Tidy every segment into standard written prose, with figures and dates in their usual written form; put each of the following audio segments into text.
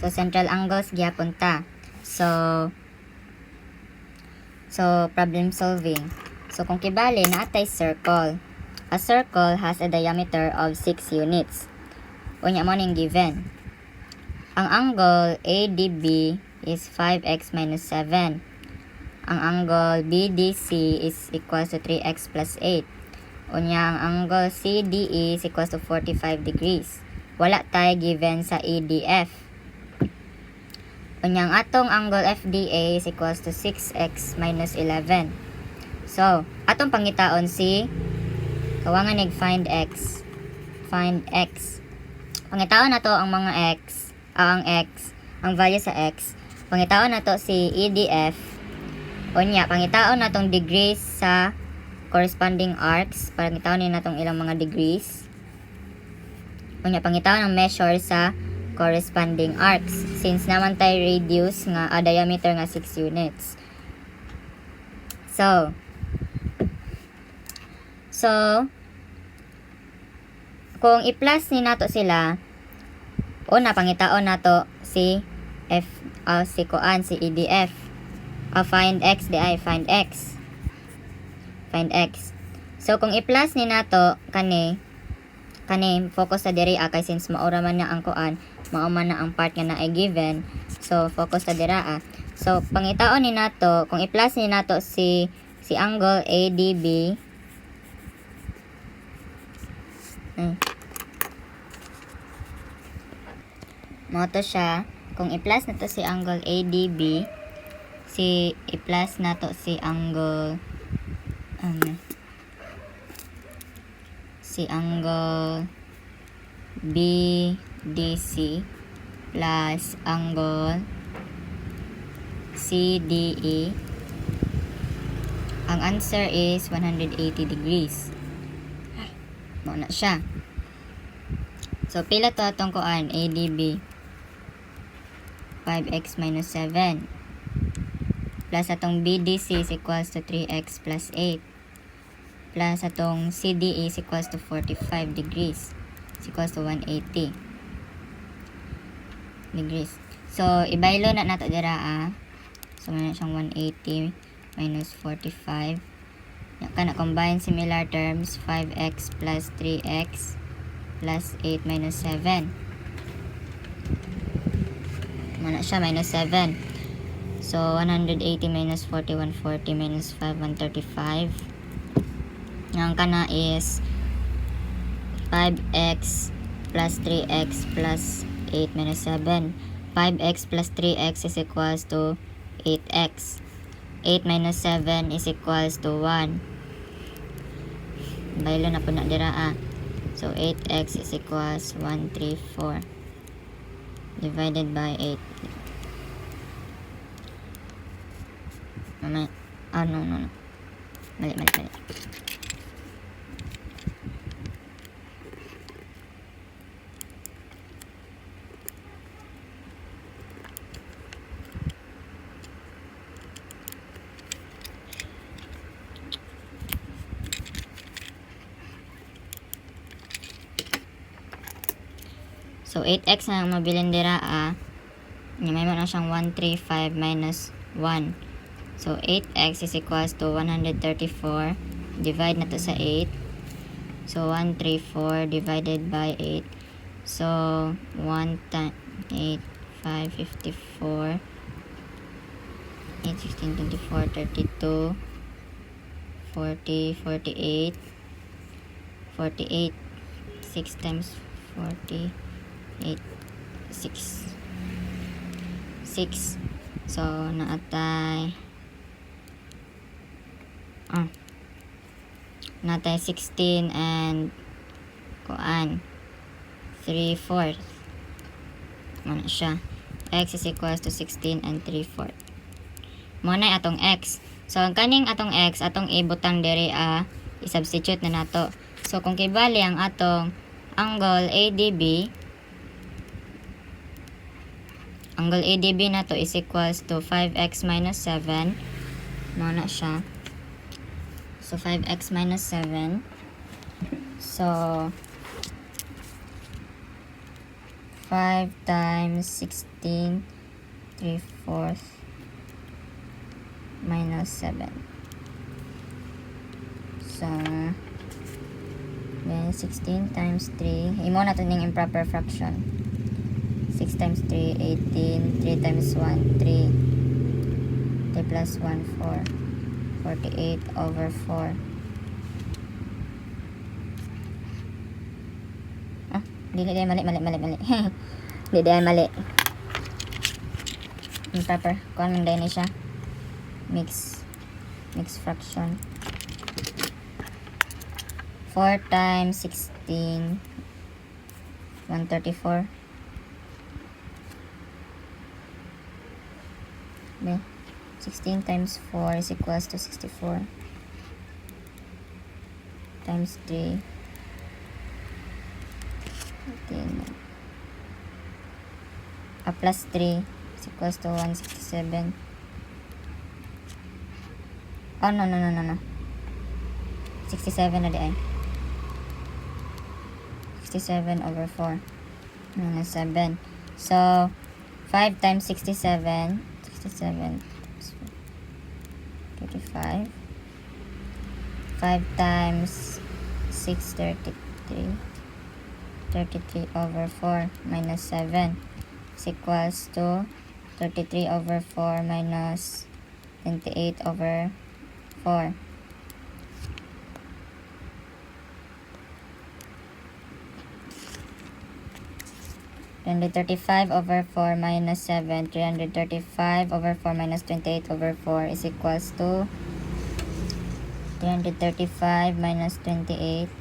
So central angles gyapon ta. So problem solving. So kung kibali naatay circle. A circle has a diameter of 6 units. Unya mo ning given. Ang angle ADB is 5x minus 7. Ang angle BDC is equals to 3x plus 8. Unya ang angle CDE is equals to 45 degrees. Wala tayo given sa EDF. Unya ang atong angle FDA is equals to 6x minus 11. So, atong pangitaon si kawangan nag find x. Find x. Pangitaon nato ang mga x, ang value sa x. Pangitaon nato si EDF. Unya, pangitaon natong degrees sa corresponding arcs. Pangitaon ni natong ilang mga degrees. Unya, pangitaon ang measure sa corresponding arcs. Since naman tayo radius nga, diameter nga 6 units. So, kung i-plus ni nato sila, una, pangitaon nato si si EDF. Find x di ay, find x. So, kung i-plus ni nato, kani, focus sa diri kay since maura man na ang kuan, mao man na ang part nga na ay given. So, focus sa dira So, pangitaon ni nato, kung i-plus ni nato si angle ADB, mo to siya. Kung i-plus na to si angle ADB, i-plus na to si angle BDC plus angle CDE, ang answer is 180 degrees. Mo na siya. So, pila to atong kuan ADB? 5x minus 7 plus atong BDC is equals to 3x plus 8 plus atong CDE is equals to 45 degrees is equals to 180 degrees. So, ibaylo na nato dira So, mayroon siyang 180 minus 45. Kana combine similar terms, 5x plus 3x plus 8 minus 7. Mana siya, minus 7. So, 180 minus 40, 140 minus 5, 135. Yang kana is 5x plus 3x plus 8 minus 7. 5x plus 3x is equals to 8x. 8 minus 7 is equals to 1. Baylo na po na dira So, 8x is equals 134 divided by 8. No. Mali. So, 8x na mabilin dira may na siyang 135 minus 1. So, 8x is equals to 134. Divide na to sa 8. So, 134 divided by 8. So, 1 times 8, 5, 54. 8, 16, 24, 32, 40, 48. 48. 6 times 40. 8, 6. So, naatay 16 and 3/4. Ano siya? X is equals to 16 and 3/4. Muna atong X. So, ang kaning atong X, atong ibutang diri i-substitute na nato. So, kung kibali ang atong angle ADB, na to is equals to 5x minus 7. Muna siya. So, 5x minus 7. So, 5 times 16 3/4 minus 7. So, then 16 times 3. Imo na ito ng improper fraction. 6 times 3, 18. 3 times 1, 3. 3 plus 1, 4. 48 over 4. Dili mali. Dili mali. Improper. Kuha man din siya. Mix fraction. 4 times 16 134. Okay. 16 times 4 is equals to 64 times 3 plus 3 is equals to 167. Oh, no. 67 na di ay. 67 over 4 minus 7. So, 5 times 67 35. 5 times 6, 33 over 4 minus 7 is equals to 33 over 4 minus 28 over 4. And 35 over 4 minus 7, 335 over 4 minus 28 over 4 is equals to 335 minus 28,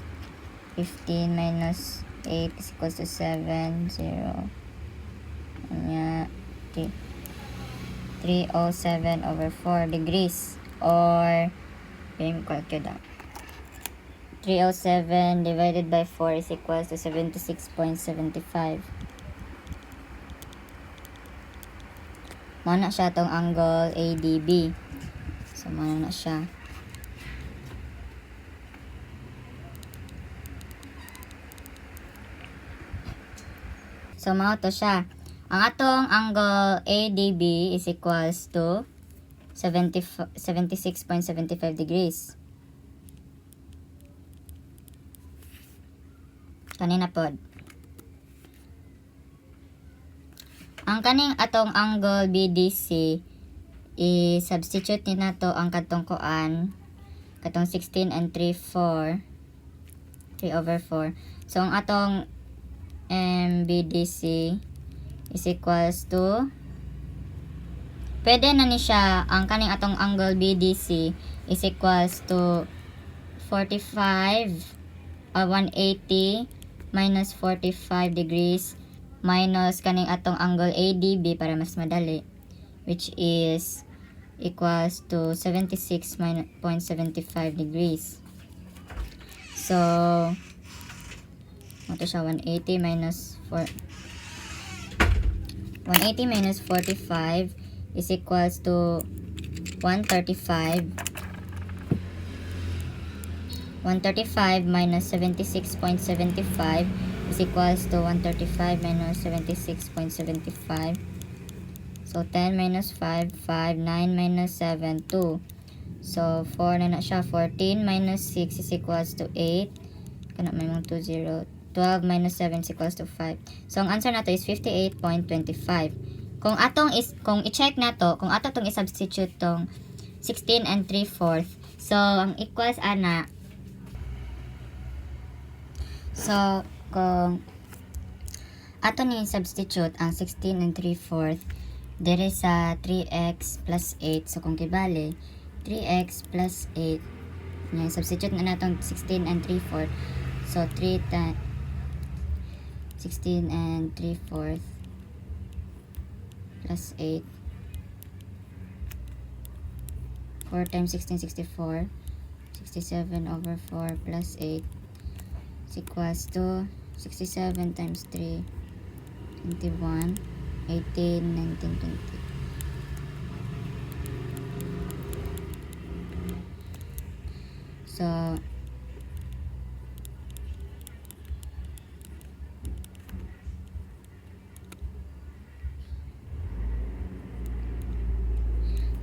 15 minus 8 is equals to 7, 0. 307 over 4 degrees, or 307 divided by 4 is equals to 76.75. Mana siya tong angle ADB. So, mana na siya. So, mao to siya. Ang atong angle ADB is equals to 76.75 degrees. Kanina pod. Ang kaning atong angle BDC i-substitute ni nato ang katong kuan, katong 16 and 3 over 4. So ang atong BDC is equals to, pwede na ni siya, ang kaning atong angle BDC is equals to 180 minus 45 degrees minus kaning atong angle ADB para mas madali, which is equals to 76.75 degrees. So, ito siya, 180 minus 180 minus 45 is equals to 135. 135 minus 76.75 is equals to 135 minus 76.75. So, 10 minus 5, 5, 9 minus 7, 2. So, 4 na siya. 14 minus 6 is equals to 8. Kana may mong 2, 0. 12 minus 7 is equals to 5. So, ang answer nato is 58.25. Kung i-check nato, kung ato tong i-substitute tong 16 and 3/4. So, ang equals ana. So, kung ato ni substitute ang 16 and 3/4 dire sa 3x plus 8. So, kung kibali, 3x plus 8. Yan, substitute na natong 16 and 3/4. So, 3 times 16 and 3/4 plus 8. 4 times 16, 64. 67 over 4 plus 8 is equals to 67 times 3, 21, 18, 19, 20. So,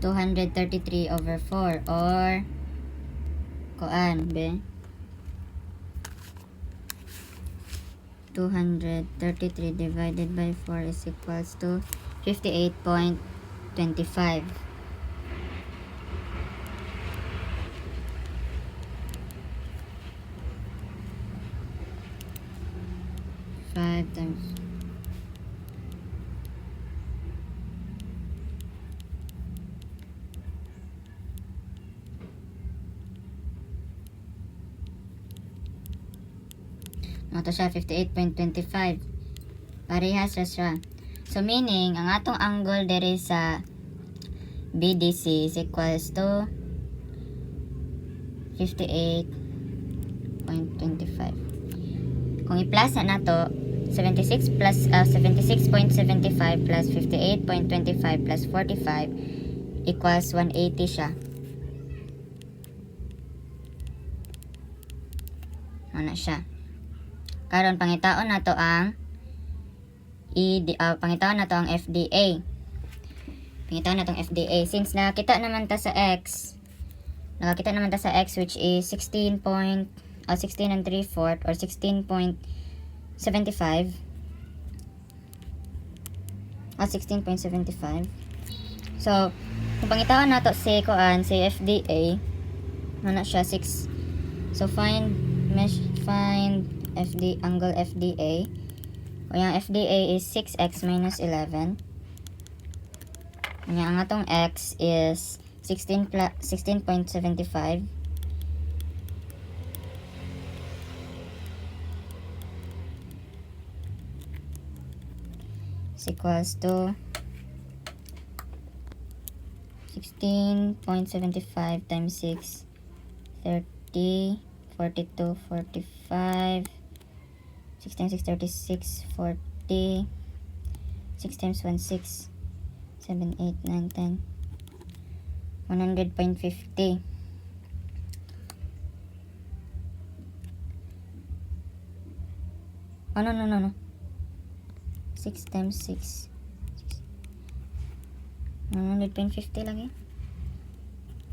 233 over 4 or kuan be 233 divided by 4 is equals to 58.25. 5 times ito siya 58.25. Parehas ra siya. So meaning ang atong angle diri sa BDC is equals to 58.25. Kung i-plus na nato 76 plus 76.75 plus 58.25 plus 45 equals 180 siya. Ano siya? Karon pangitaon nato ang pangitaon nato ang FDA. Pangitaon nato ang FDA since nakita naman ta sa x. Nakakita naman ta sa x which is 16 and 3/4 or 16.75. 16.75. So, kung pangitawan nato si FDA, ano siya 6. So find angle FDA. O yung FDA is 6x minus 11. Ang atong x is 16.75. Is equals to 16.75 times 6, 30, 42, 45, 6 times 6, 36, 40, 6 times 1, 6, 7, 8, 9, 10, 100.50. Oh, no. 6 times 6. 100.50 lagi.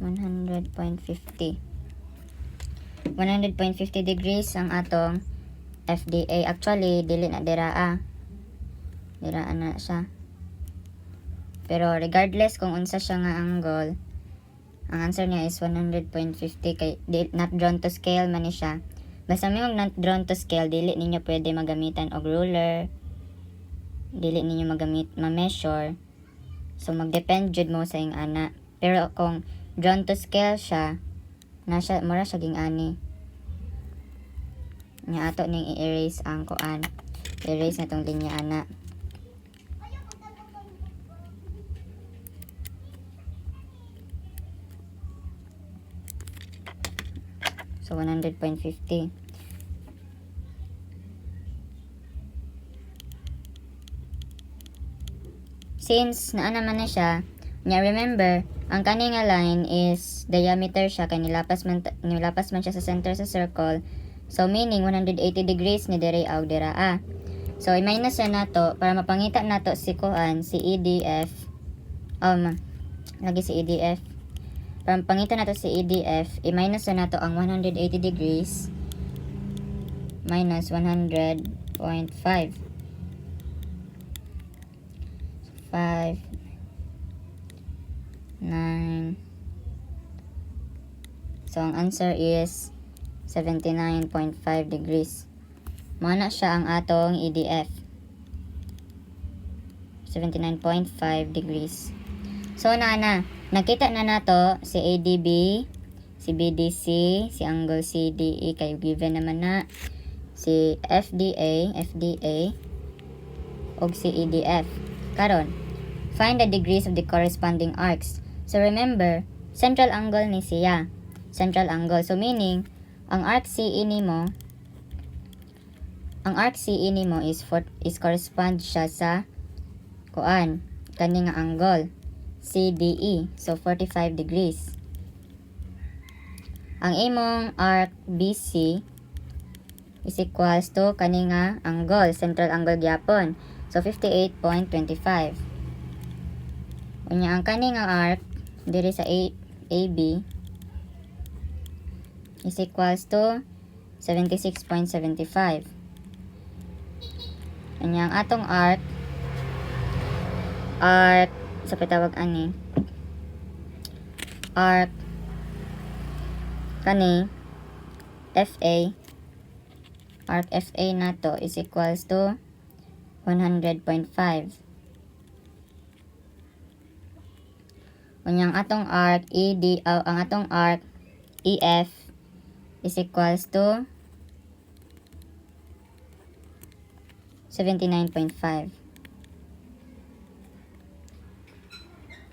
100.50. 100.50 degrees ang atong FDA. Actually, dili na dira na siya. Pero regardless kung unsa siya nga angle, ang answer niya is 100.50 kay not drawn to scale man ni siya. Basta may not drawn to scale, dili ninyo pwede magamitan og ruler. Dili ninyo ma-measure. So magdepend jud mo sa ing ana. Pero kung drawn to scale siya, mura siya ging ani. Nya ato ning i-erase ang kuan. Erase na tong linya ana. So 100.50. Since naa naman na siya, nya remember, ang kani nga line is diameter siya kay nilapas man siya sa center sa circle. So meaning 180 degrees ni diri og dira. So i-minus na nato para mapangita nato si EDF. Lagi si EDF. Para mapangita nato si EDF, i-minus na nato ang 180 degrees minus 100.5. 5, 9. So ang answer is 79.5 degrees. Mana siya ang atong EDF. 79.5 degrees. So nakita na nato si ADB, si BDC, si angle CDE kay given naman na si FDA, og si EDF. Karon, find the degrees of the corresponding arcs. So remember, central angle ni siya. Central angle. So meaning, ang arc CE nimo is correspond siya sa kani nga angle CDE. So 45 degrees. Ang imong arc BC is equals to kani nga angle, central angle gyapon. So 58.25. Unya ang kani nga arc diri sa AB is equals to 76.75. Kanyang atong arc sa patawag ani arc kani FA, arc FA nato is equals to 100.5. Kanyang atong arc ED, ang atong arc EF is equals to 79.5.